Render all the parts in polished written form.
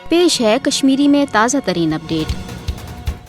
पेश है कश्मीरी में ताज़ा तरीन अपडेट।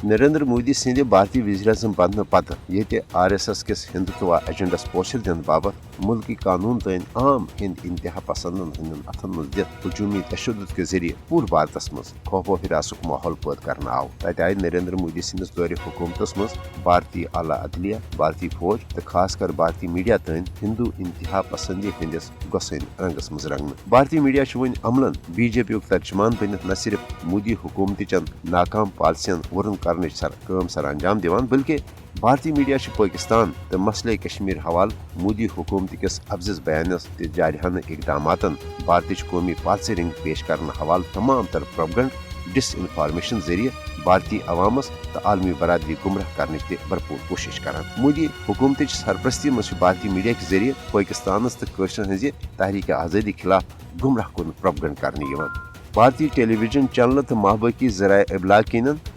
नरेंद्र मोदी सद भारतीय वज़ीर अज़म बनने पत ये RSS किस हिंदुत्व एजेंडस पोशर दिन बाबत मुल्की कानून तन आम हिंद इंतहा पसंदन हंदन अथन मज दित हजूमी तशद्दुद के जरिए पूरे भारत मज खौफ हिरासुक माहौल पैद करना आव। तत आय नरेंद्र मोदी सदस दौर हुकूमत मज भारतीय आला अदलिया, भारतीय फौज तो खासकर भारतीय मीडिया तन हिंदू इंतहा पसंदी हंदिस गुस्सन रंगस मज रंगन। भारतीय मीडिया वन अमलन BJP तर्जमान बनित न सिर्फ मोदी हुकूमत चन नाकाम पॉलिसियन वरुन काम सर अंजाम दिवान बल्कि भारतीय मीडिया पाकिस्तान तो मसले कश्मीर हवाल मोदी हुकूमत किस अफजस बयानस तो जारहाना इकदामातन भारतीय कौमी पॉलिसी रिंग पेश करने हवाल तमाम तर प्रोपगंड डिसइनफॉर्मेशन जरिए भारतीय अवामस तो आलमी बरादरी गुमराह करने की भरपूर कोशिश करान। मोदी हुकूमत सरपरस्ती मज भारतीय मीडिया के जरिए पाकिस्तान तो कशर हज तहरीक आज़ादी खिलाफ गुमराह कुन प्रोपगंड करने। भारतीय टेलीविजन चैनल तो महबकी ज़राए इब्लाग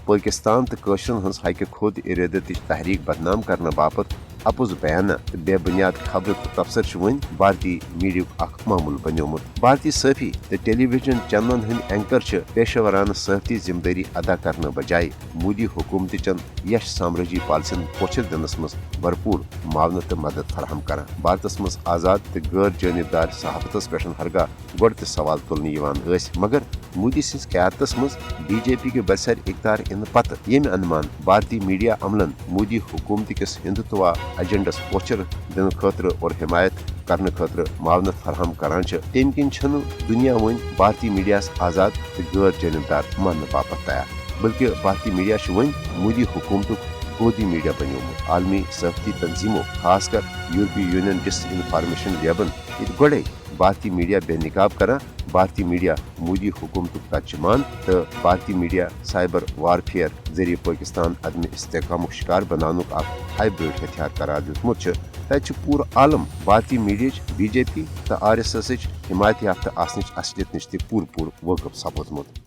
पाकिस्तान तो कशरन हज हक खुद इरादत तहरीक बदनाम करने बापत अपुज बयान तो बेबुनियाद खबर तो तबसर वन भारतीय मीडिया मामूल बनोमुत। भारतीय सफ़ी तो टेलीविजन चैनलन हंद एंकर पेशेवराना सफ़ी जिम्मेदारी अदा करने बजाय मोदी हुकूमत चन यश साम्राज्य पॉलिसियन पोचर दिनस मज भरपूर मावनत तो मदद फराहम कर भारत मज आज़ाद तो गैर जानबदार सहाफतस पे हरगा गोड़ तो सवाल तुलने मगर मोदी सिंस क़यादतस मज BJP के बरसर इख्तियार इन पत ये अनुमान भारतीय मीडिया अमलन मोदी हुकूमत किस हिंदुत्व एजेंडस पोचर दिन खतर और हिमायत करने खतर मावनत फराहम करान तम किन दुनिया वन भारतीय मीडिया आज़ाद तो गैर जानबदार मानने बापत तैयार, बल्कि भारतीय मीडिया वन मोदी हुकूमत गोदी मीडिया बनोमुत। आलमी सफ़ी तंजीमों खासकर यूरोपीय यूनियन डिसइनफॉर्मेशन लेबन गोड़े भारतीय मीडिया बेनिकाब करा भारतीय मीडिया मोदी हुकूमत तर्जमान तो भारतीय मीडिया साइबर वारफेयर जरिए पाकिस्तान अदम इस्तेकाम शिकार बनानुक हाइब्रिड हथियार करार दितमुत तत पूरा आलम भारतीय मीडिया BJP तो RSS हिमायत याफ्ता आसनिच असलियत नश पूर वाकिफ सपोदमुत।